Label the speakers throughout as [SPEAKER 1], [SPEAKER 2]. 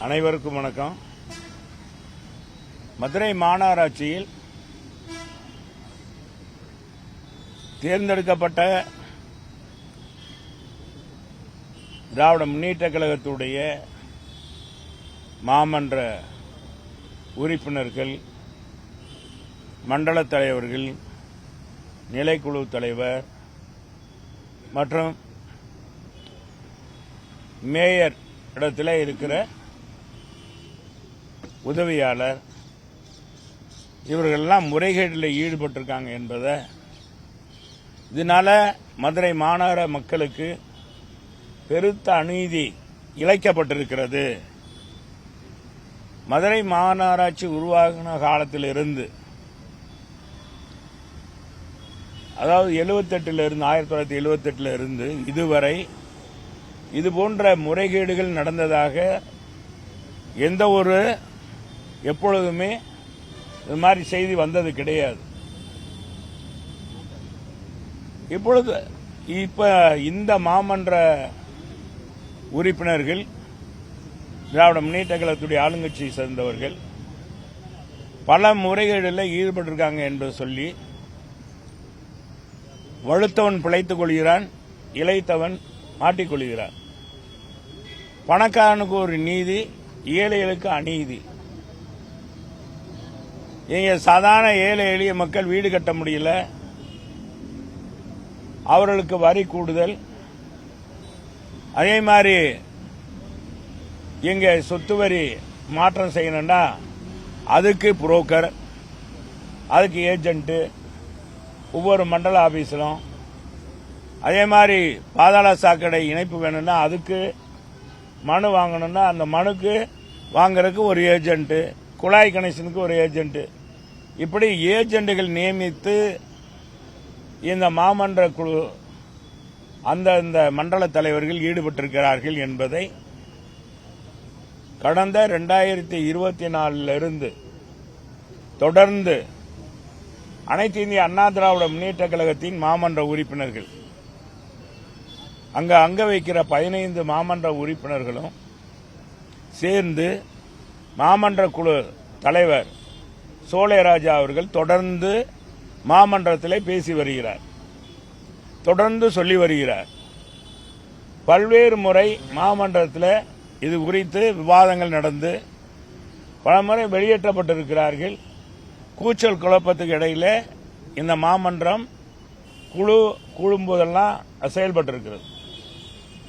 [SPEAKER 1] அனைவருக்கும் வணக்கம். மதுரை மாநகராட்சியில் தேர்ந்தெடுக்கப்பட்ட திராவிட முன்னேற்றக் கழகத்துடைய மாமன்ற உறுப்பினர்கள், மண்டல தலைவர்கள், நிலைக்குழு தலைவர் மற்றும் மேயர் இடத்துல இருக்கிற உதவியாளர் இவர்களெல்லாம் முறைகேட்டில் ஈடுபட்டிருக்காங்க என்பதை, இதனால மதுரை மாநகர மக்களுக்கு பெருத்த அநீதி இழைக்கப்பட்டிருக்கிறது. மதுரை மாநகராட்சி உருவாகின காலத்திலிருந்து, அதாவது 1978 இருந்து இதுவரை இதுபோன்ற முறைகேடுகள் நடந்ததாக எந்த ஒரு எப்பொழுதுமே இது மாதிரி செய்தி வந்தது கிடையாது. இப்ப இந்த மாமன்ற உறுப்பினர்கள் திராவிட முன்னேற்ற கழகத்துடைய ஆளுங்கட்சியை சேர்ந்தவர்கள் பல முறைகேடுகளில் ஈடுபட்டிருக்காங்க என்று சொல்லி, வலுத்தவன் பிழைத்துக் கொள்கிறான், இளைத்தவன் மாட்டிக்கொள்கிறான். பணக்காரனுக்கு ஒரு நீதி, ஏழைகளுக்கு அநீதி. இங்க சாதாரண ஏழை எளிய மக்கள் வீடு கட்ட முடியல, அவர்களுக்கு வரி கூடுதல். அதே மாதிரி இங்க சொத்து வரி மாற்றம் செய்யணும்னா அதுக்கு புரோக்கர், அதுக்கு ஏஜென்ட், ஒவ்வொரு மண்டல ஆபீஸிலும். அதே மாதிரி பாதாள சாக்கடை இணைப்பு வேணும்னா அதுக்கு மனு வாங்கணும்னா அந்த மனுக்கு வாங்கறதுக்கு ஒரு ஏஜென்ட், குழாய் கனெக்ஷனுக்கு ஒரு ஏஜென்ட், இப்படி ஏஜென்ட்டுகள் நியமித்து இந்த மாமன்ற குழு அந்த மண்டல தலைவர்கள் ஈடுபட்டிருக்கிறார்கள் என்பதை கடந்த 2024 இருந்து தொடர்ந்து அனைத்து இந்திய அண்ணா திராவிட முன்னேற்ற கழகத்தின் மாமன்ற உறுப்பினர்கள், அங்க வைக்கிற 15 மாமன்ற உறுப்பினர்களும் சேர்ந்து மாமன்ற குழு தலைவர் சோலைராஜா அவர்கள் தொடர்ந்து மாமன்றத்தில் பேசி வருகிறார், தொடர்ந்து சொல்லி வருகிறார். பல்வேறு முறை மாமன்றத்தில் இது குறித்து விவாதங்கள் நடந்து பல முறை வெளியேற்றப்பட்டிருக்கிறார்கள். கூச்சல் குழப்பத்துக்கு இடையில இந்த மாமன்றம் குழும்போதெல்லாம் செயல்பட்டிருக்கிறது.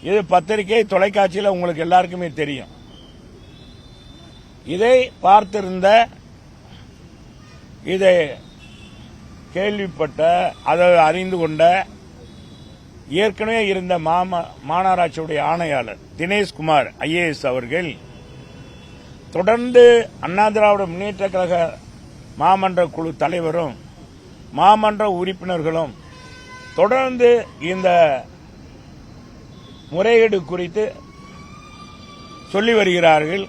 [SPEAKER 1] இது பத்திரிகை, தொலைக்காட்சியில் உங்களுக்கு எல்லாருக்குமே தெரியும். இதை பார்த்திருந்த, இதை கேள்விப்பட்ட, அதை அறிந்து கொண்ட ஏற்கனவே இருந்த மாநகராட்சியுடைய ஆணையாளர் தினேஷ்குமார் IAS அவர்கள் தொடர்ந்து அண்ணா திராவிட முன்னேற்ற கழக மாமன்ற குழு தலைவரும் மாமன்ற உறுப்பினர்களும் தொடர்ந்து இந்த முறைகேடு குறித்து சொல்லி வருகிறார்கள்.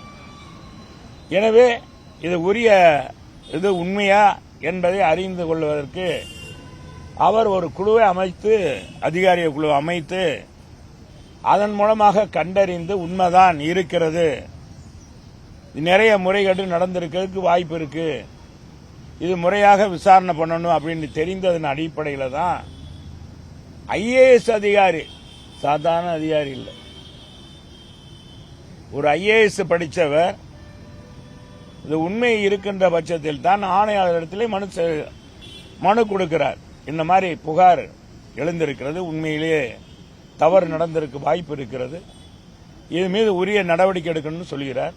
[SPEAKER 1] எனவே இது உண்மையா என்பதை அறிந்து கொள்வதற்கு அவர் ஒரு குழுவை அமைத்து, அதிகாரிய குழு அமைத்து, அதன் மூலமாக கண்டறிந்து உண்மைதான் இருக்கிறது, நிறைய முறைகேடு நடந்திருக்கிறதுக்கு வாய்ப்பு இருக்கு, இது முறையாக விசாரணை பண்ணணும் அப்படின்னு தெரிந்ததன் அடிப்படையில் தான் IAS அதிகாரி, சாதாரண அதிகாரி இல்லை, ஒரு IAS படித்தவர், இது உண்மை இருக்கின்ற பட்சத்தில் தான் ஆணையாளரிடத்திலே மனு கொடுக்கிறார். இந்த மாதிரி புகார் எழுந்திருக்கிறது, உண்மையிலேயே தவறு நடந்திருக்கு வாய்ப்பு இருக்கிறது, இது மீது உரிய நடவடிக்கை எடுக்கணும்னு சொல்கிறார்.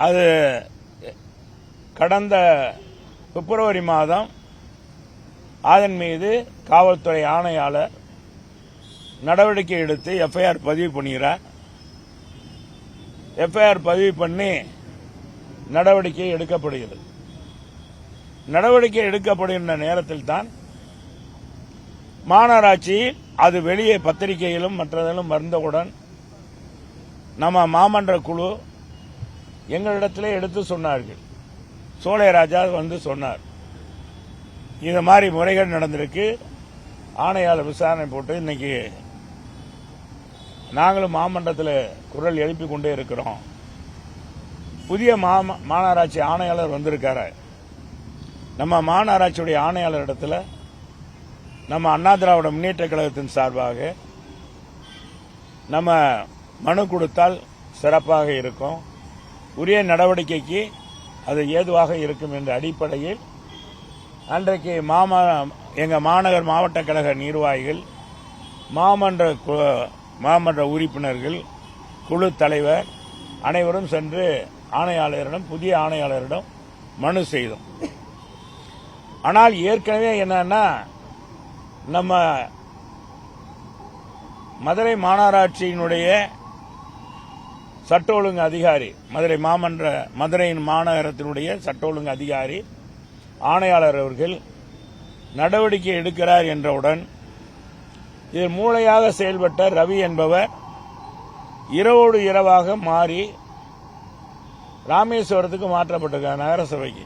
[SPEAKER 1] அது கடந்த பிப்ரவரி மாதம் அதன் மீது காவல்துறை ஆணையாளர் நடவடிக்கை எடுத்து FIR பதிவு பண்ணுகிறார். FIR பதிவு பண்ணி நடவடிக்கை எடுக்கப்படுகிறது. நடவடிக்கை எடுக்கப்படுகின்ற நேரத்தில் தான் மாநகராட்சி அது வெளியே பத்திரிகையிலும் மற்றதிலும் வந்தவுடன் நம்ம மாமன்ற குழு எங்களிடத்திலே எடுத்து சொன்னார்கள். சோலைராஜா வந்து சொன்னார், இது மாதிரி முறைகேடு நடந்திருக்கு, ஆணையாளர் விசாரணை போட்டு இன்னைக்கு நாங்களும் மாமன்றத்தில் குரல் எழுப்பிக் கொண்டே இருக்கிறோம். புதிய மாநகராட்சி ஆணையாளர் வந்திருக்காரு. நம்ம மாநகராட்சியுடைய ஆணையாளர் இடத்துல நம்ம அண்ணா திராவிட முன்னேற்ற கழகத்தின் சார்பாக நம்ம மனு கொடுத்தால் சிறப்பாக இருக்கும், உரிய நடவடிக்கைக்கு அது ஏதுவாக இருக்கும் என்ற அடிப்படையில் அன்றைக்கு எங்க மாநகர் மாவட்ட கழக நிர்வாகிகள், மாமன்ற உறுப்பினர்கள், குழு தலைவர் அனைவரும் சென்று ஆணையாளரிடம், புதிய ஆணையாளரிடம் மனு செய்தோம். ஆனால் ஏற்கனவே என்னன்னா, நம்ம மதுரை மாநகராட்சியினுடைய சட்ட ஒழுங்கு அதிகாரி, மதுரையின் மாநகரத்தினுடைய சட்ட ஒழுங்கு அதிகாரி ஆணையாளர் அவர்கள் நடவடிக்கை எடுக்கிறார் என்றவுடன் இதில் மூளையாக செயல்பட்ட ரவி என்பவர் இரவோடு இரவாக மாறி ராமேஸ்வரத்துக்கு மாற்றப்பட்டிருக்கார் நகரசபைக்கு.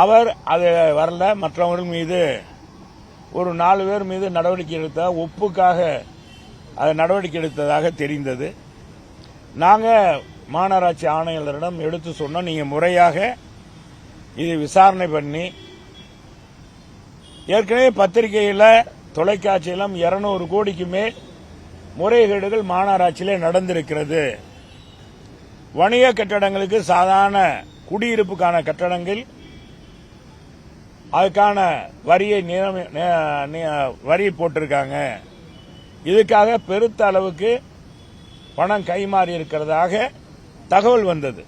[SPEAKER 1] அவர் அது வரல, மற்றவர்கள் மீது ஒரு 4 பேர் மீது நடவடிக்கை எடுத்த ஒப்புக்காக அது நடவடிக்கை எடுத்ததாக தெரிந்தது. நாங்கள் மாநகராட்சி ஆணையாளரிடம் எடுத்து சொன்னோம், நீங்க முறையாக இது விசாரணை பண்ணி, ஏற்கனவே பத்திரிகையில் தொலைக்காட்சியிலும் 200 கோடிக்கு மேல் முறைகேடுகள் மாநகராட்சியிலே நடந்திருக்கிறது. வணிக கட்டடங்களுக்கு சாதாரண குடியிருப்புக்கான கட்டடங்கள் அதுக்கான வரி போட்டிருக்காங்க. இதுக்காக பெருத்த அளவுக்கு பணம் கைமாறி இருக்கிறதாக தகவல் வந்தது.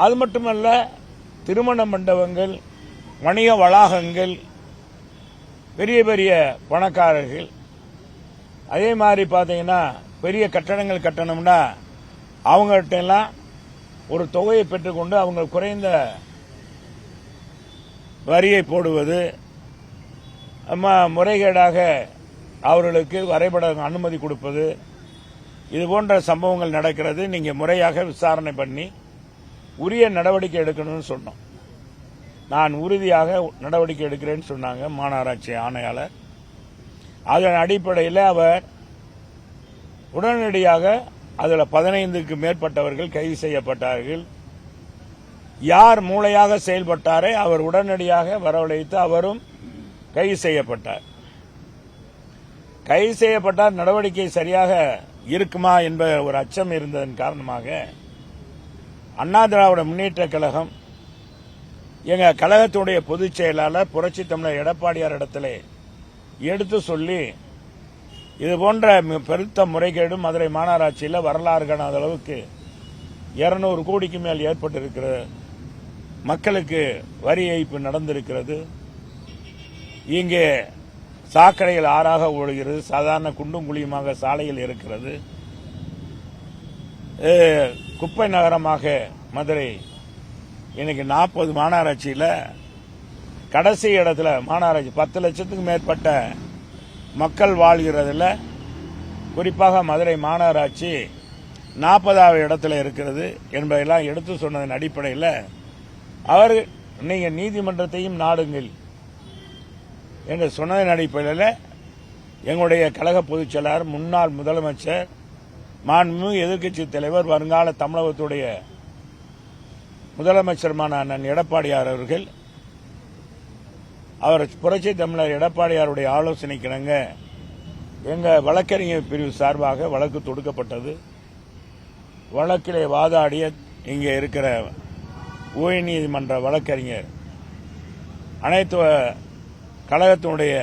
[SPEAKER 1] அது மட்டுமல்ல, திருமண மண்டபங்கள், வணிக வளாகங்கள், பெரிய பெரிய பணக்காரர்கள், அதே மாதிரி பார்த்தீங்கன்னா பெரிய கட்டடங்கள் கட்டணும்னா அவங்கள்ட்ட எல்லாம் ஒரு தொகையை பெற்றுக்கொண்டு அவங்க குறைந்த வரியை போடுவது, முறைகேடாக அவர்களுக்கு வரைபட அனுமதி கொடுப்பது, இது போன்ற சம்பவங்கள் நடக்கிறது. நீங்க முறையாக விசாரணை பண்ணி உரிய நடவடிக்கை எடுக்கணும்னு சொன்னோம். நான் உறுதியாக நடவடிக்கை எடுக்கிறேன்னு சொன்னாங்க மாநகராட்சி ஆணையாளர். அதன் அடிப்படையில் அவர் உடனடியாக அதில் 15க்கு மேற்பட்டவர்கள் கைது செய்யப்பட்டார்கள். யார் மூளையாக செயல்பட்டாரே அவர் உடனடியாக வரவழைத்து அவரும் கைது செய்யப்பட்டார். கைது செய்யப்பட்டார். நடவடிக்கை சரியாக இருக்குமா என்ற ஒரு அச்சம் இருந்ததன் காரணமாக அண்ணா திராவிட முன்னேற்ற கழகம் எங்க கழகத்துடைய பொதுச் செயலாளர் புரட்சி தமிழர் எடப்பாடியார் இடத்திலே எடுத்து சொல்லி, இது போன்ற பெருத்த முறைகேடு மதுரை மாநகராட்சியில் வரலாறு காணாத அளவுக்கு 200 கோடிக்கு மேல் ஏற்பட்டிருக்கிறது, மக்களுக்கு வரி ஏய்ப்பு நடந்திருக்கிறது, இங்கே சாக்கடைகள் ஆறாக ஓடுகிறது, சாதாரண குண்டும் குழியுமாக சாலையில் இருக்கிறது, குப்பை நகரமாக மதுரை இன்னைக்கு 40 மாநகராட்சியில் கடைசி இடத்துல மாநகராட்சி 10 லட்சத்துக்கு மேற்பட்ட மக்கள் வாழ்கிறதுல குறிப்பாக மதுரை மாநகராட்சி 40வது இடத்துல இருக்கிறது என்பதெல்லாம் எடுத்து சொன்னதன் அடிப்படையில் அவர் நீங்க நீதிமன்றத்தையும் நாடுங்கள் என்று சொன்னதன் அடிப்படையில் எங்களுடைய கழக பொதுச் செயலாளர், முன்னாள் முதலமைச்சர், மாண்புமிகு எதிர்க்கட்சி தலைவர், வருங்கால தமிழகத்துடைய முதலமைச்சருமான அண்ணன் எடப்பாடியார் அவர்கள், அவர் புரட்சி தமிழர் எடப்பாடியாருடைய ஆலோசனைக்கிணங்க எங்க வழக்கறிஞர் பிரிவு சார்பாக வழக்கு தொடுக்கப்பட்டது. வழக்கிலே வாதாடிய இங்கே இருக்கிற உயர்நீதிமன்ற வழக்கறிஞர், அனைத்து கழகத்தினுடைய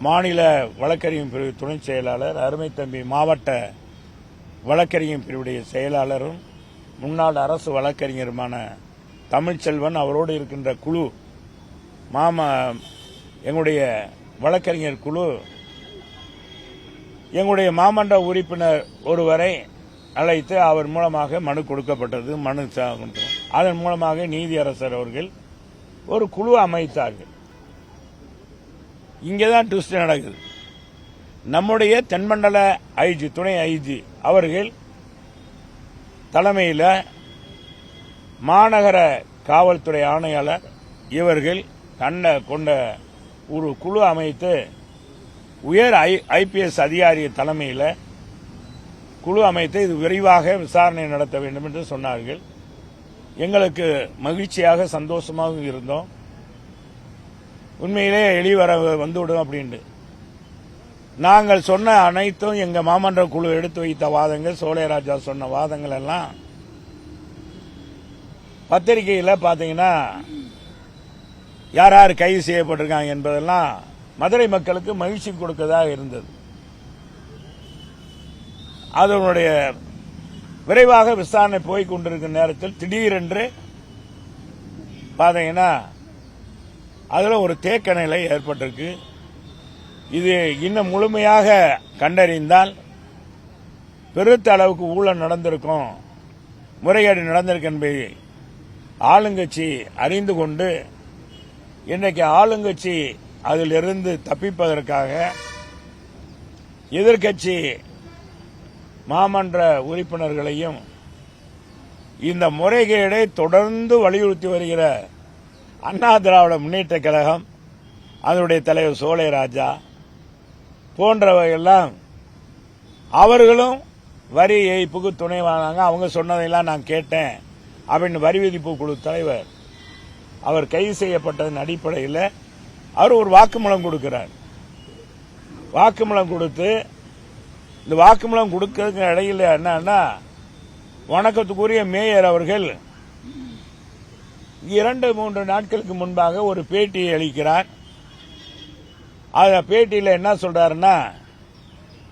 [SPEAKER 1] மாநில வழக்கறிஞர் பிரிவு துணை செயலாளர், அருமை தம்பி மாவட்ட வழக்கறிஞர் பிரிவுடைய செயலாளரும் முன்னாள் அரசு வழக்கறிஞருமான தமிழ்ச்செல்வன், அவரோடு இருக்கின்ற குழு எங்களுடைய வழக்கறிஞர் குழு, எங்களுடைய மாமன்ற உறுப்பினர் ஒருவரை அழைத்து அவர் மூலமாக மனு கொடுக்கப்பட்டது. அதன் மூலமாக நீதியரசர் அவர்கள் ஒரு குழு அமைத்தார்கள். இங்கேதான் ட்விஸ்ட் நடக்குது. நம்முடைய தென்மண்டல ஐஜி, துணை ஐஜி அவர்கள் தலைமையில் மாநகர காவல்துறை ஆணையாளர் இவர்கள் கொண்ட ஒரு குழு அமைத்து உயர் ஐபிஎஸ் அதிகாரி தலைமையில் குழு அமைத்து இது விரைவாக விசாரணை நடத்த வேண்டும் என்று சொன்னார்கள். எங்களுக்கு மகிழ்ச்சியாக சந்தோஷமாக இருந்தோம். உண்மையிலே எளிவர வந்துவிடும் அப்படின்ட்டு நாங்கள் சொன்ன அனைத்தும் எங்க மாமன்ற குழு எடுத்து வைத்த வாதங்கள், சோலைராஜா சொன்ன வாதங்கள் எல்லாம் பத்திரிகையில் பாத்தீங்கன்னா யார் யார் கைது செய்யப்பட்டிருக்காங்க என்பதெல்லாம் மதுரை மக்களுக்கு மகிழ்ச்சி கொடுக்கதாக இருந்தது. அதனுடைய விரைவாக விசாரணை போய்க் கொண்டிருக்கும் நேரத்தில் திடீரென்று பாத்தீங்கன்னா அதுல ஒரு தேக்க நிலை ஏற்பட்டிருக்கு. இது இன்னும் முழுமையாக கண்டறிந்தால் பெருத்த அளவுக்கு ஊழல் நடந்திருக்கும், முறைகேடு நடந்திருக்கு என்பதை ஆளுங்கட்சி அறிந்து கொண்டு இன்றைக்கு ஆளுங்கட்சி அதிலிருந்து தப்பிப்பதற்காக எதிர்க்கட்சி மாமன்ற உறுப்பினர்களையும் இந்த முறைகேடை தொடர்ந்து வலியுறுத்தி வருகிற அண்ணா திராவிட முன்னேற்ற கழகம், அதனுடைய தலைவர் சோலைராஜா போன்றவையெல்லாம் அவர்களும் வரி ஏய்ப்புக்கு துணைவானாங்க. அவங்க சொன்னதையெல்லாம் நான் கேட்டேன் அப்படின்னு வரி விதிப்பு குழு தலைவர் அவர் கைது செய்யப்பட்டதன் அடிப்படையில் அவர் ஒரு வாக்குமூலம் கொடுக்கிறார். வாக்குமூலம் கொடுத்து இந்த வாக்குமூலம் கொடுக்கறதுக்கு இடையில என்னன்னா வணக்கத்துக்குரிய மேயர் அவர்கள் 2-3 நாட்களுக்கு முன்பாக ஒரு பேட்டியை அளிக்கிறார். அந்த பேட்டியில் என்ன சொல்றாருன்னா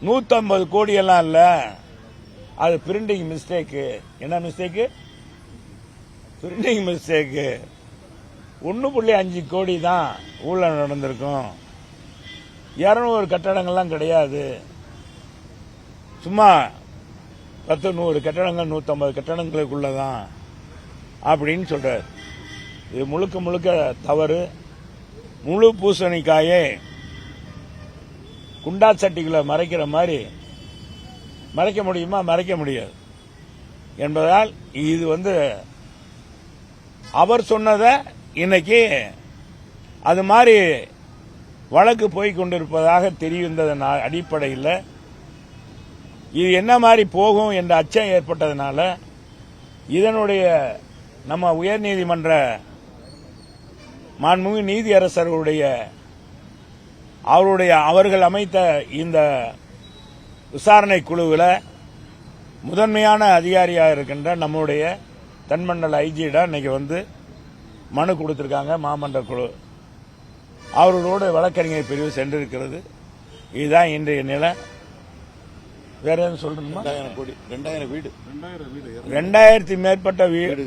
[SPEAKER 1] 150 கோடி எல்லாம் இல்ல, அது பிரிண்டிங் மிஸ்டேக். என்ன மிஸ்டேக்? Printing mistake. 1.5 கோடி தான் ஊழல் நடந்திருக்கும். 200 கட்டடங்கள்லாம் கிடையாது. சும்மா 10-100 கட்டடங்கள் 150 கட்டடங்களுக்குள்ளதான் அப்படின்னு சொல்றாரு. இது முழுக்க முழுக்க தவறு. முழு பூசணிக்காயே குண்டா சட்டிகளை மறைக்கிற மாதிரி மறைக்க முடியுமா? மறைக்க முடியாது என்பதால் இது அவர் சொன்னதை இன்னைக்கு அது மாதிரி வழக்கு போய் கொண்டிருப்பதாக தெரிவித்ததன் அடிப்படையில் இது என்ன மாதிரி போகும் என்ற அச்சம் ஏற்பட்டதனால இதனுடைய நம்ம உயர்நீதிமன்ற மாண்புமிகு நீதியரசர்களுடைய அவர்கள் அமைத்த இந்த விசாரணை குழுவில் முதன்மையான அதிகாரியாக இருக்கின்ற நம்முடைய தென்மண்டல ஐஜியிடம் இன்னைக்கு மனு கொடுத்திருக்காங்க மாமன்ற குழு. அவர்களோடு வழக்கறிஞர் பிரிவு சென்றிருக்கிறது. இதுதான் இன்றைய நிலை. வேற எதுவும் சொல்லணுமா?
[SPEAKER 2] 2000 வீடு
[SPEAKER 1] 2000 மேற்பட்ட வீடு,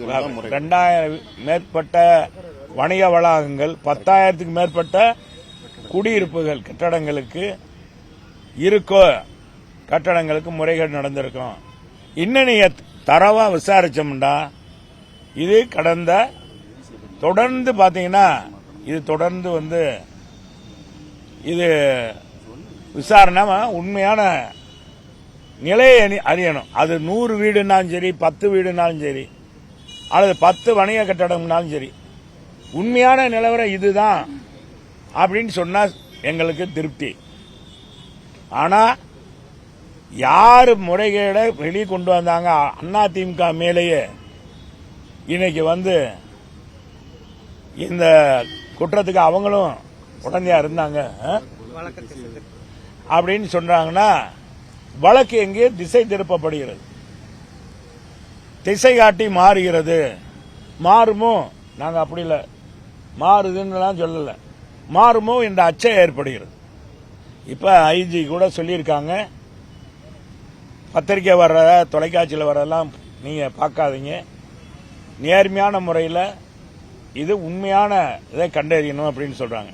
[SPEAKER 1] 2000 மேற்பட்ட வணிக வளாகங்கள், 10,000க்கு மேற்பட்ட குடியிருப்புகள் கட்டடங்களுக்கு கட்டடங்களுக்கு முறைகேடு நடந்திருக்கும். இன்னும் நீங்க தரவா விசாரிச்சோம்னா இது தொடர்ந்து பாத்தீங்கன்னா இது தொடர்ந்து இது விசாரணை உண்மையான நிலையை அறியணும். அது 100 வீடுனாலும் சரி, 10 வீடுனாலும் சரி, அல்லது 10 வணிக கட்டடம்னாலும் சரி, உண்மையான நிலவரம் இதுதான் அப்படின்னு சொன்னா எங்களுக்கு திருப்தி. ஆனா யாரு முறைகேட வெளியே கொண்டு வந்தாங்க? அதிமுக மேலேயே இன்னைக்கு இந்த குற்றத்துக்கு அவங்களும் உடந்தையா இருந்தாங்க அப்படின்னு சொல்றாங்கன்னா வழக்கு எங்கே திசை திருப்பப்படுகிறது, திசை காட்டி மாறுகிறது. மாறுமோ? நாங்க அப்படி இல்லை, மாறுதுன்னு சொல்லல, மாறுமோ என்ற அச்சம் ஏற்படுகிறது. இப்ப ஐஜி கூட சொல்லியிருக்காங்க, பத்திரிகை வர்ற தொலைக்காட்சியில் வர்றதெல்லாம் நீங்க பார்க்காதீங்க, நேர்மையான முறையில் இது உண்மையான இதை கண்டறியணும் அப்படின்னு சொல்றாங்க.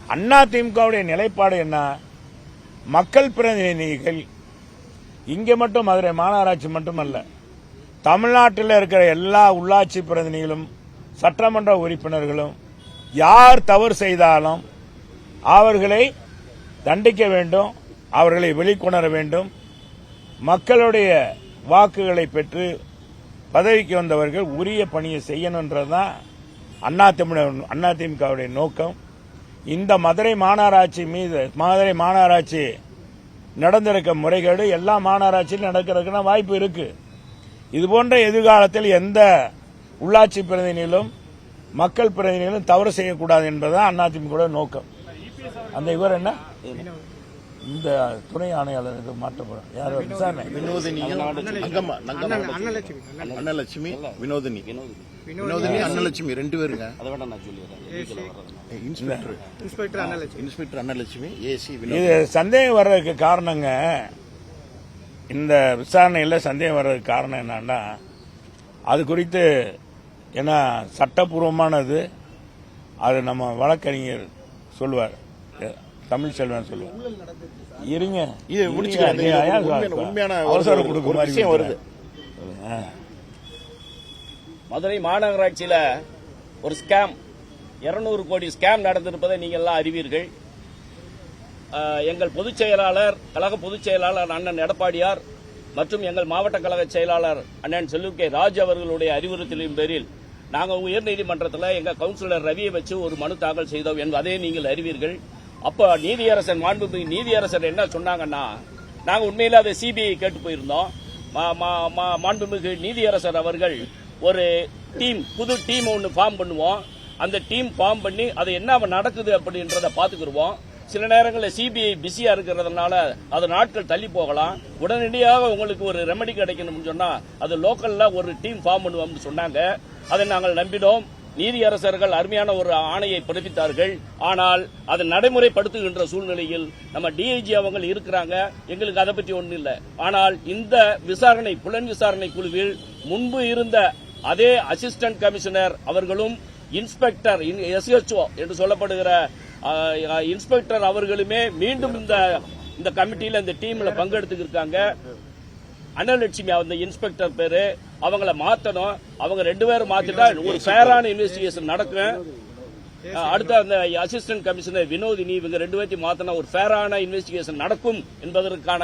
[SPEAKER 1] அதிமுகவுடைய நிலைப்பாடு என்ன? மக்கள் பிரதிநிதிகள் இங்க மட்டும் மதுரை மாநகராட்சி மட்டுமல்ல, தமிழ்நாட்டில் இருக்கிற எல்லா உள்ளாட்சி பிரதிநிதிகளும் சட்டமன்ற உறுப்பினர்களும் யார் தவறு செய்தாலும் அவர்களை தண்டிக்க வேண்டும், அவர்களை வெளிக்கொணர வேண்டும். மக்களுடைய வாக்குகளை பெற்று பதவிக்கு வந்தவர்கள் உரிய பணியை செய்யணும்ன்றதுதான் அதிமுகவுடைய நோக்கம். இந்த மதுரை மாநகராட்சி நடந்திருக்க முறைகேடு எல்லா மாநகராட்சியிலும் நடக்கிறதுக்கான வாய்ப்பு இருக்கு. இதுபோன்ற எதிர்காலத்தில் எந்த உள்ளாட்சி பிரதிநிதிகளும் மக்கள் பிரதிநிதிகளும் தவறு செய்யக்கூடாது என்பதுதான் அதிமுக நோக்கம். அந்த இவர் என்ன இந்த துணை ஆணையாளர் இது மாற்றப்படும் யார் விசாரணை
[SPEAKER 2] அன்னலட்சுமி வினோதினி அன்னலட்சுமி 2 பேருங்க. இன்ஸ்பெக்டர் அன்னலட்சுமி ஏசி
[SPEAKER 1] இது சந்தேகம் வர்றதுக்கு காரணங்க. இந்த விசாரணையில் சந்தேகம் வர்றதுக்கு காரணம் என்னன்னா அது குறித்து ஏன்னா சட்டப்பூர்வமானது அது நம்ம வழக்கறிஞர் சொல்லுவார், தமிழ்ச்செல்வன் சொல்லுவார். இருங்க
[SPEAKER 2] இது உண்மையான
[SPEAKER 1] அவசர கொடுக்க மாதிரி வருது.
[SPEAKER 3] மதுரை மாநகராட்சியில ஒரு ஸ்கேம் 200 கோடி ஸ்கேம் நடந்திருப்பதை நீங்கள் எல்லாம் அறிவீர்கள். எங்கள் பொதுச் செயலாளர் கழக பொதுச் செயலாளர் அண்ணன் எடப்பாடியார் மற்றும் எங்கள் மாவட்ட கழக செயலாளர் அண்ணன் செல்லூர் கே ராஜ் அவர்களுடைய அறிவுறுத்தலின் பேரில் நாங்கள் உயர்நீதிமன்றத்தில் எங்கள் கவுன்சிலர் ரவியை வச்சு ஒரு மனு தாக்கல் செய்தோம் என்பதை நீங்கள் அறிவீர்கள். அப்ப நீதியரசர் மாண்புமிகு நீதியரசர் என்ன சொன்னாங்கன்னா, நாங்க உண்மையில அதை சிபிஐ கேட்டு போயிருந்தோம். மாண்புமிகு நீதியரசர் அவர்கள் ஒரு புது டீம் ஒன்று ஃபார்ம் பண்ணுவோம், அந்த டீம் ஃபார்ம் பண்ணி அது என்ன நடக்குது அப்படின்றத பாத்துக்கிடுவோம். சில நேரங்களில் சிபிஐ பிஸியா இருக்கிறதுனால அது நாட்கள் தள்ளி போகலாம். உடனடியாக உங்களுக்கு ஒரு ரெமெடி கிடைக்கணும்னு சொன்னா அது லோக்கல்ல ஒரு டீம் ஃபார்ம் பண்ணுவோம்னு சொன்னாங்க. அதை நாங்கள் நம்பினோம். நீதியரசர்கள் அருமையான ஒரு ஆணையை பிறப்பித்தார்கள். ஆனால் அதை நடைமுறைப்படுத்துகின்ற சூழ்நிலையில் நம்ம டிஐஜி அவங்க இருக்கிறாங்க, எங்களுக்கு அதை பற்றி ஒன்றும் இல்லை. ஆனால் இந்த விசாரணை புலன் விசாரணை குழுவில் முன்பு இருந்த அதே அசிஸ்டன்ட் கமிஷனர் அவர்களும் இன்ஸ்பெக்டர் எஸ்ஹெச்ஓ என்று சொல்லப்படுகிற இன்ஸ்பெக்டர் அவர்களுமே மீண்டும் இந்த கமிட்டியில இந்த டீம்ல பங்கெடுத்துக்கிருக்காங்க. அன்னலட்சுமி அந்த இன்ஸ்பெக்டர் பேரு, அவங்கள மாத்தணும். அவங்க 2 பேரும் மாத்திட்டா ஒரு ஃபேரான இன்வெஸ்டிகேஷன் நடக்கும். அடுத்த அந்த அசிஸ்டன்ட் கமிஷனர் வினோதினி இவங்க 2 பேர்த்தையும் மாத்தினா ஒரு ஃபேரான இன்வெஸ்டிகேஷன் நடக்கும் என்பதற்கான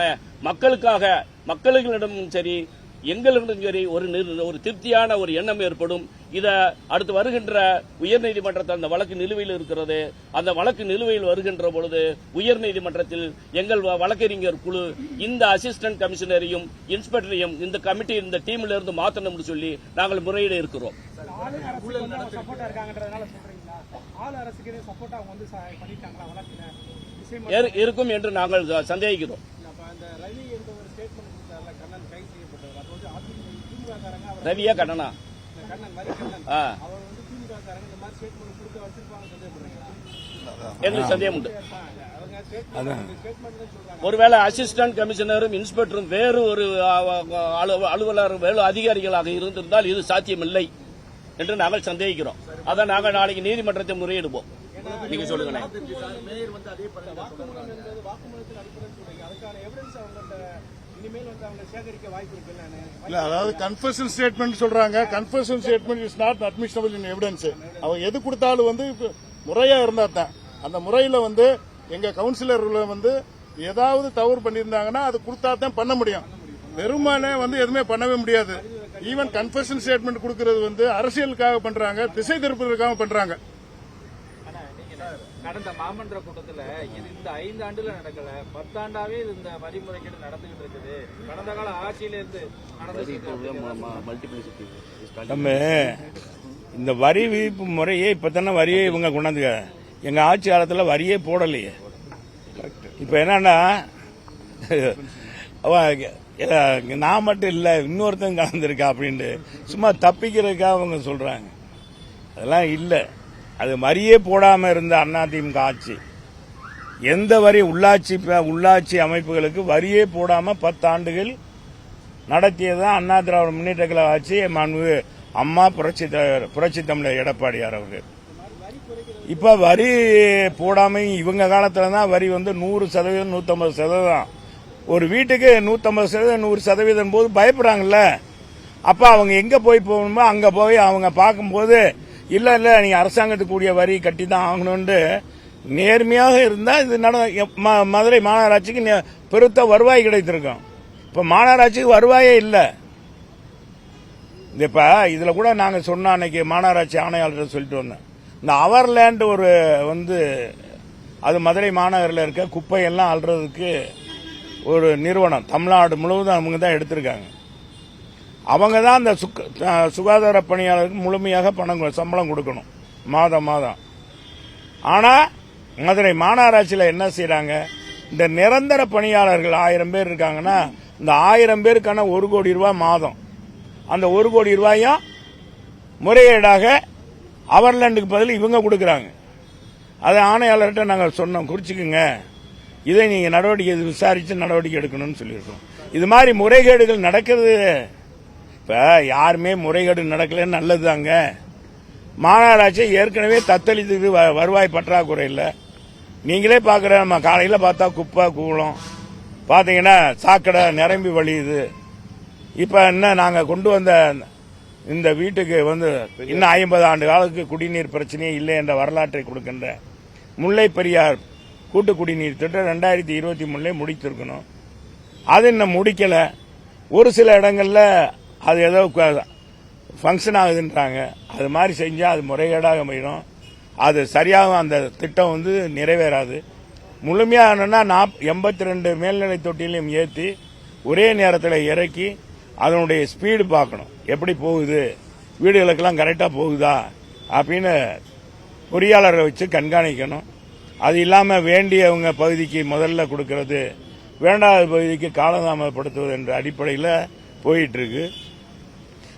[SPEAKER 3] மக்களிடமும் சரி எங்களிடம் சரி ஒரு திருப்தியான ஒரு எண்ணம் ஏற்படும். இத அடுத்து வருகின்ற உயர்நீதிமன்றத்தில் அந்த வழக்கு நிலுவையில் இருக்கிறது. அந்த வழக்கு நிலுவையில் வருகின்ற பொழுது உயர்நீதிமன்றத்தில் எங்கள் வழக்கறிஞர் குழு இந்த அசிஸ்டன்ட் கமிஷனரையும் இன்ஸ்பெக்டரையும் இந்த கமிட்டி இந்த டீம்ல இருந்து மாற்றணும்னு சொல்லி நாங்கள் முறையிட இருக்கிறோம். இருக்கும் என்று நாங்கள் சந்தேகிக்கிறோம். ரவியா கண்ணனா என்று சந்தேகம் உண்டு. ஒருவேளை அசிஸ்டன்ட் கமிஷனரும் இன்ஸ்பெக்டரும் வேறு ஒரு அலுவலர் வேறு அதிகாரிகளாக இருந்திருந்தால் இது சாத்தியமில்லை என்று நாங்கள் சந்தேகிக்கிறோம். அதை நாங்கள் நாளைக்கு நீதிமன்றத்தை முறையிடுவோம். நீங்க சொல்லுங்க.
[SPEAKER 2] அதாவது கன்ஃபெஷன் ஸ்டேட்மெண்ட் சொல்றாங்க. Confession statement is not admissible in evidence. அவங்க எது கொடுத்தாலும் முறையா இருந்தா தான். அந்த முறையில எங்க கவுன்சிலர்கள் ஏதாவது தவறு பண்ணியிருந்தாங்கன்னா அது கொடுத்தா தான் பண்ண முடியும். வெறுமானே எதுவுமே பண்ணவே முடியாது. ஈவன் கன்ஃபெஷன் ஸ்டேட்மெண்ட் கொடுக்கறது அரசியலுக்காக பண்றாங்க, திசை திருப்பதற்காக பண்றாங்க.
[SPEAKER 4] கடந்த மாமன்ற கூட்டத்தில் இது இந்த 5 ஆண்டுல நடக்கல, 10 ஆண்டாவே இந்த வரிமுறைகேடு நடந்துகிட்டு இருக்குது. கடந்த கால ஆட்சியில இருந்து
[SPEAKER 1] நம்ம இந்த வரி விதிப்பு முறையே இப்பதானே வரியே இவங்க கொண்டாந்து, எங்க ஆட்சி காலத்தில் வரியே போடலையே. இப்ப என்னன்னா நான் மட்டும் இல்ல இன்னொருத்தன் கலந்துருக்கா அப்படின்ட்டு சும்மா தப்பிக்கிறதுக்காக அவங்க சொல்றாங்க. அதெல்லாம் இல்ல. அது வரியே போடாம இருந்த அதிமுக ஆட்சி எந்த வரி உள்ளாட்சி அமைப்புகளுக்கு வரியே போடாம 10 ஆண்டுகள் நடத்தியதுதான் அண்ணா திராவிட முன்னேற்ற கழக ஆட்சி. மாண்புமிகு அம்மா புரட்சி தமிழர் எடப்பாடியார் அவர்கள். இப்ப வரி போடாம இவங்க காலத்துல தான் வரி 100%, 150%. ஒரு வீட்டுக்கு 150%, 100% போது பயப்படுறாங்கல்ல. அப்ப அவங்க எங்க போய் போகணுமோ அங்க போய் அவங்க பார்க்கும்போது இல்ல நீங்க அரசாங்கத்துக்கு கூடிய வரி கட்டி தான் ஆகணும்னு நேர்மையாக இருந்தா இது மதுரை மாநகராட்சிக்கு பெருத்த வருவாய் கிடைத்திருக்கும். இப்ப மாநகராட்சிக்கு வருவாயே இல்ல. இப்ப இதுல கூட நாங்க சொன்ன அன்னைக்கு மாநகராட்சி ஆணையாளர் சொல்லிட்டு வந்தோம். இந்த அவர்லேண்ட் ஒரு அது மதுரை மாநகரில் இருக்க குப்பையெல்லாம் அள்ளுறதுக்கு ஒரு நிறுவனம் தமிழ்நாடு முழுவதும் அவங்க தான் எடுத்திருக்காங்க. அவங்க தான் அந்த சுகாதார பணியாளருக்கு முழுமையாக சம்பளம் கொடுக்கணும் மாதம் மாதம். ஆனால் மதுரை மாநகராட்சியில் என்ன செய்யறாங்க, இந்த நிரந்தர பணியாளர்கள் 1000 பேர் இருக்காங்கன்னா இந்த 1000 பேருக்கான 1 கோடி ரூபாய் மாதம், அந்த 1 கோடி ரூபாயும் முறையீடாக அவர்லாண்டுக்கு பதில் இவங்க கொடுக்கறாங்க. அதை ஆணையாளர்கிட்ட நாங்கள் சொன்னோம், குறிச்சுக்குங்க, இதை நீங்க நடவடிக்கை விசாரிச்சு நடவடிக்கை எடுக்கணும்னு சொல்லியிருக்கோம். இது மாதிரி முறைகேடுகள் நடக்கிறது. இப்ப யாருமே முறைகேடு நடக்கலன்னு நல்லதுதாங்க. மாநகராட்சி ஏற்கனவே தத்தளித்துக்கு வருவாய் பற்றாக்குறை இல்லை. நீங்களே பாக்குற, நம்ம காலையில பார்த்தா குப்பை கூலம், பாத்தீங்கன்னா சாக்கடை நிரம்பி வழியுது. இப்ப என்ன நாங்க கொண்டு வந்த இந்த வீட்டுக்கு இன்னும் 50 ஆண்டு காலத்துக்கு குடிநீர் பிரச்சனையே இல்லை என்ற வரலாற்றை கொடுக்கின்ற முல்லை பெரியார் கூட்டு குடிநீர் திட்டம் 2023 முடித்திருக்கணும். அது இன்னும் முடிக்கல. ஒரு சில இடங்கள்ல அது ஏதோ ஃபங்க்ஷன் ஆகுதுன்றாங்க. அது மாதிரி செஞ்சா அது முறைகேடாக போயிடும். அது சரியாக அந்த திட்டம் நிறைவேறாது. முழுமையானா 82 மேல்நிலை தொட்டிலையும் ஏற்றி ஒரே நேரத்தில் இறக்கி அதனுடைய ஸ்பீடு பார்க்கணும், எப்படி போகுது, வீடுகளுக்கெல்லாம் கரெக்டா போகுதா அப்படின்னு பொறியாளரை வச்சு கண்காணிக்கணும். அது இல்லாம வேண்டியவங்க பகுதிக்கு முதல்ல கொடுக்கறது, வேண்டாத பகுதிக்கு காலதாமதப்படுத்துவது என்ற அடிப்படையில் போயிட்டு இருக்கு.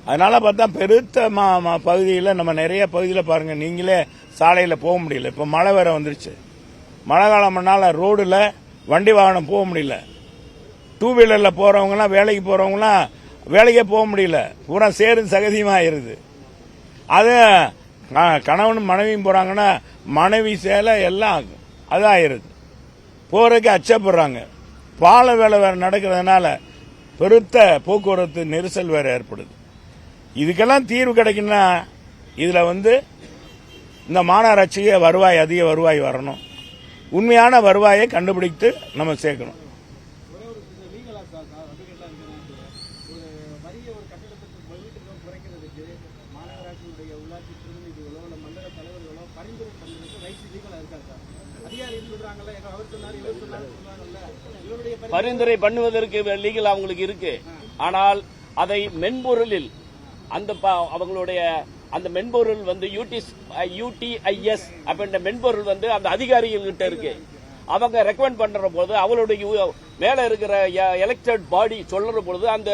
[SPEAKER 1] அதனால பார்த்தா பெருத்த பகுதியில் நம்ம நிறைய பகுதியில் பாருங்க, நீங்களே சாலையில் போக முடியல. இப்ப மழை வேற வந்துருச்சு. மழை காலம்னால ரோடுல வண்டி வாகனம் போக முடியல. 2 வீலர்ல போறவங்கலாம், வேலைக்கு போறவங்கலாம் வேலைக்கே போக முடியல. பூரா சேரும் சகதியுமா ஆயிருது. அது கணவனும் மனைவியும் போறாங்கன்னா மனைவி சேலை எல்லாம் அதாயிருது. போறதுக்கு அச்சப்படுறாங்க. பால வேலை வேற நடக்கிறதுனால பெருத்த போக்குவரத்து நெரிசல் வேற ஏற்படுது. இதுக்கெல்லாம் தீர்வு கிடைக்குன்னா இதுல இந்த மாநகராட்சிக்கு வருவாய், அதிக வருவாய் வரணும். உண்மையான வருவாயை கண்டுபிடித்து நம்ம சேர்க்கணும்.
[SPEAKER 3] பரிந்துரை பண்ணுவதற்கு லீகல் அவங்களுக்கு இருக்கு. ஆனால் அதை மென்பொருளில் அவங்களுடைய அந்த மென்பொருள் UTIS அப்படின்ற மென்பொருள் அந்த அதிகாரிகள் கிட்ட இருக்கு. அவங்க ரெக்கமெண்ட் பண்ற போது அவங்களுடைய மேல இருக்கிற எலெக்டட் பாடி சொல்ற பொழுது அந்த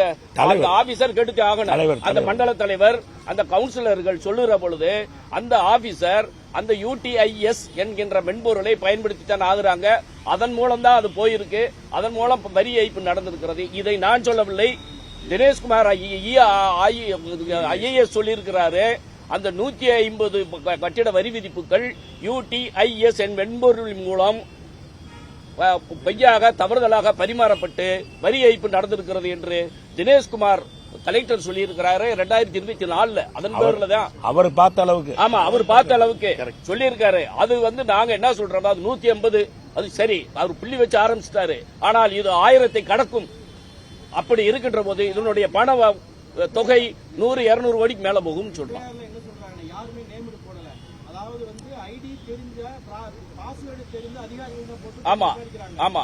[SPEAKER 3] ஆபீசர் கெடுத்து ஆகணும். அந்த மண்டல தலைவர், அந்த கவுன்சிலர்கள் சொல்லுற பொழுது அந்த ஆபீசர் அந்த UTIS என்கின்ற மென்பொருளை பயன்படுத்தி தான் ஆகுறாங்க. அதன் மூலம் தான் அது போயிருக்கு. அதன் மூலம் வரி ஏய்ப்பு நடந்திருக்கிறது. இதை நான் சொல்லவில்லை, தினேஷ்குமார் IAS சொல்லியிருக்கிறாரு. அந்த 150 கட்டிட வரி விதிப்புகள் UTIS மென்பொருள் மூலம் பொய்யாக தவறுதலாக பரிமாறப்பட்டு வரி ஏய்ப்பு நடந்திருக்கிறது என்று தினேஷ்குமார் கலெக்டர் சொல்லியிருக்கிறாரு 2024. அதன் பேர்ல தான்
[SPEAKER 1] அவர் பார்த்த அளவுக்கு,
[SPEAKER 3] ஆமா, அவர் பார்த்த அளவுக்கு சொல்லியிருக்காரு. அது நாங்க என்ன சொல்றோம், அது 150, அது சரி, அவர் புள்ளி வச்சு ஆரம்பிச்சிட்டாரு. ஆனால் இது 1000 கடக்கும். அப்படி இருக்கின்ற போது இதனுடைய பண தொகை 100-200 கோடிக்கு மேல போகும் சொல்றோம். ஆமா ஆமா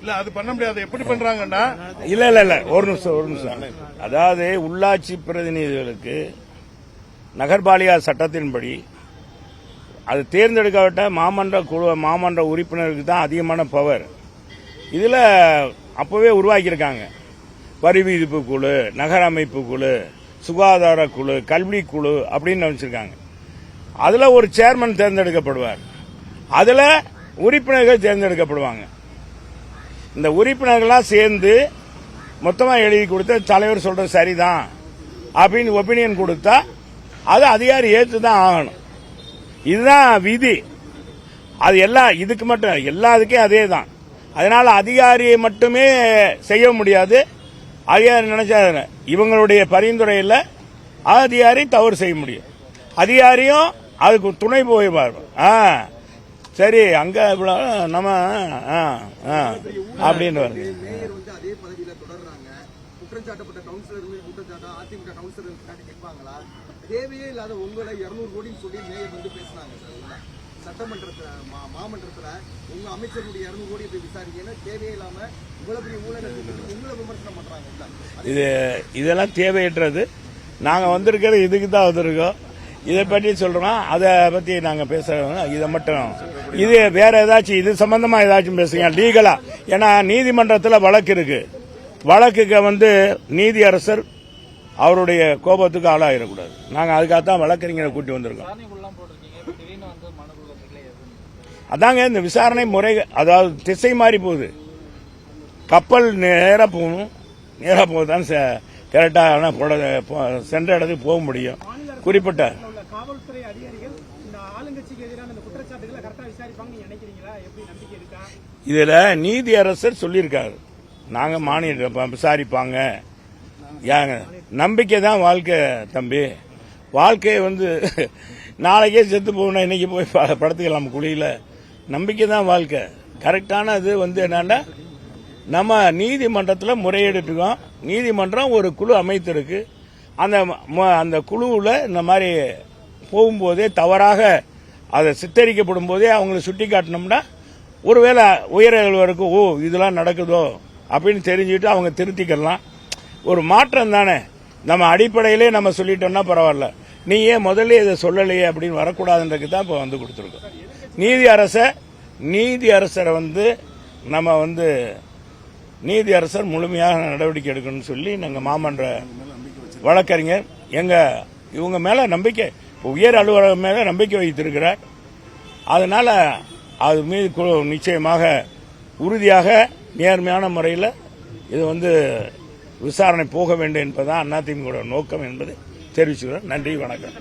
[SPEAKER 2] இல்ல அது பண்ண முடியாது. எப்படி பண்றாங்கன்னா,
[SPEAKER 1] இல்ல ஒரு நிமிஷம். அதாவது உள்ளாட்சி பிரதிநிதிகளுக்கு நகர்பாலிகா சட்டத்தின்படி அது தேர்ந்தெடுக்கப்பட்ட மாமன்ற உறுப்பினருக்கு தான் அதிகமான பவர். இதுல அப்பவே உருவாக்கியிருக்காங்க. வரி விதிப்பு குழு, நகர அமைப்பு குழு, சுகாதார குழு, கல்வி குழு அப்படின்னு வச்சிருக்காங்க. அதுல ஒரு சேர்மன் தேர்ந்தெடுக்கப்படுவார். அதுல உறுப்பினர்கள் தேர்ந்தெடுக்கப்படுவாங்க. இந்த உறுப்பினர்கள்லாம் சேர்ந்து மொத்தமா எழுதி கொடுத்த தலைவர் சொல்றது சரிதான் அப்படின்னு ஒப்பீனியன் கொடுத்தா அது அதிகாரி ஏற்றுதான் ஆகணும். இதுதான் விதி. அது இதுக்கு மட்டும் எல்லாத்துக்கும் அதே தான். அதனால அதிகாரியை மட்டுமே செய்ய முடியாது. அதிகாரி நினைச்சா இவங்களுடைய பரிந்துரையில் அதிகாரி தவறு செய்ய முடியும். அதிகாரியும் அதுக்கு துணை போய்வார். சரி, அங்க நம்ம அப்படின்னு
[SPEAKER 5] குற்றம் சாட்டப்பட்ட கவுன்சிலர் மீது குற்றச்சாட்டா அதிமுக கவுன்சிலர் கேட்பாங்களா? தேவையே இல்லாத உங்களை 200 கோடின்னு சொல்லி மேயர் வந்து பேசினாங்க சார். சட்டமன்றத்துல மாமன்றத்துல உங்க அமைச்சருடைய 200 கோடி போய் விசாரிக்கணும், தேவையே இல்லாம இவ்வளவு பெரிய ஊழலை உங்களை விமர்சனம் பண்றாங்க.
[SPEAKER 1] இதெல்லாம் தேவையற்றது. நாங்க வந்திருக்கிறது இதுக்கு தான் வந்திருக்கோம். இதை பற்றி சொல்றோம், அதை பத்தி நாங்க பேசுறோம். இதை மட்டும் இது வேற ஏதாச்சும் இது சம்பந்தமா ஏதாச்சும் பேசுங்க லீகலா. ஏன்னா நீதிமன்றத்தில் வழக்கு இருக்கு. வழக்குக்கு வந்து நீதியரசர் அவருடைய கோபத்துக்கு ஆளாயிடக்கூடாது. நாங்க அதுக்காகத்தான் வழக்கறிஞரை கூட்டி வந்திருக்கோம். அதாங்க இந்த விசாரணை முறை, அதாவது திசை மாறி போகுது. கப்பல் நேரா போகணும், நேரா போகுதான் கரெக்டா சென்ற இடத்துக்கு போக முடியும். குறிப்பிட்ட
[SPEAKER 6] காவல்துறை அதிகாரிகள் இந்த ஆளுங்கட்சிக்கு எதிரான இந்த குற்றச்சாட்டுகளை கரெக்டா விசாரிப்பாங்க நினைக்கிறீங்களா? எப்படி நம்பிக்கை இருக்கா?
[SPEAKER 1] இதுல நீதியரசர் சொல்லியிருக்காரு, நாங்க மாநில விசாரிப்பாங்க. நம்பிக்கை தான் வாழ்க்கை தம்பி. வாழ்க்கையை வந்து நாளைக்கே செத்து போகணும், இன்னைக்கு போய் படுத்துக்கலாம் குழியில. நம்பிக்கை தான் வாழ்க்கை. கரெக்டான இது வந்து என்னன்னா, நம்ம நீதிமன்றத்தில் முறையீடுக்கோம். நீதிமன்றம் ஒரு குழு அமைத்திருக்கு. அந்த குழுவில் இந்த மாதிரி போகும்போதே தவறாக அதை சித்தரிக்கப்படும் போதே அவங்களை சுட்டி காட்டினோம்னா ஒருவேளை உயர் அலுவலருக்கு இதெல்லாம் நடக்குதோ அப்படின்னு தெரிஞ்சுட்டு அவங்க திருத்திக்கலாம். ஒரு மாற்றம் தானே. நம்ம அடிப்படையிலே நம்ம சொல்லிட்டோம்னா பரவாயில்ல, நீ ஏன் முதல்ல இதை சொல்லலையே அப்படின்னு வரக்கூடாதுன்றதுக்கு தான் இப்போ வந்து கொடுத்துருக்கோம். நீதியரசரை வந்து நம்ம வந்து நீதியரசர் முழுமையாக நடவடிக்கை எடுக்கணும்னு சொல்லி நாங்கள் மாமன்ற வழக்கறிஞர் இவங்க மேல நம்பிக்கை, உயர் அலுவலகம் மேல நம்பிக்கை வைத்திருக்கிறார். அதனால அது மீது நிச்சயமாக உறுதியாக நேர்மையான முறையில் இது வந்து விசாரணை போக வேண்டும் என்பதுதான் அதிமுக நோக்கம் என்பதை தெரிவிச்சுக்கிறேன். நன்றி, வணக்கம்.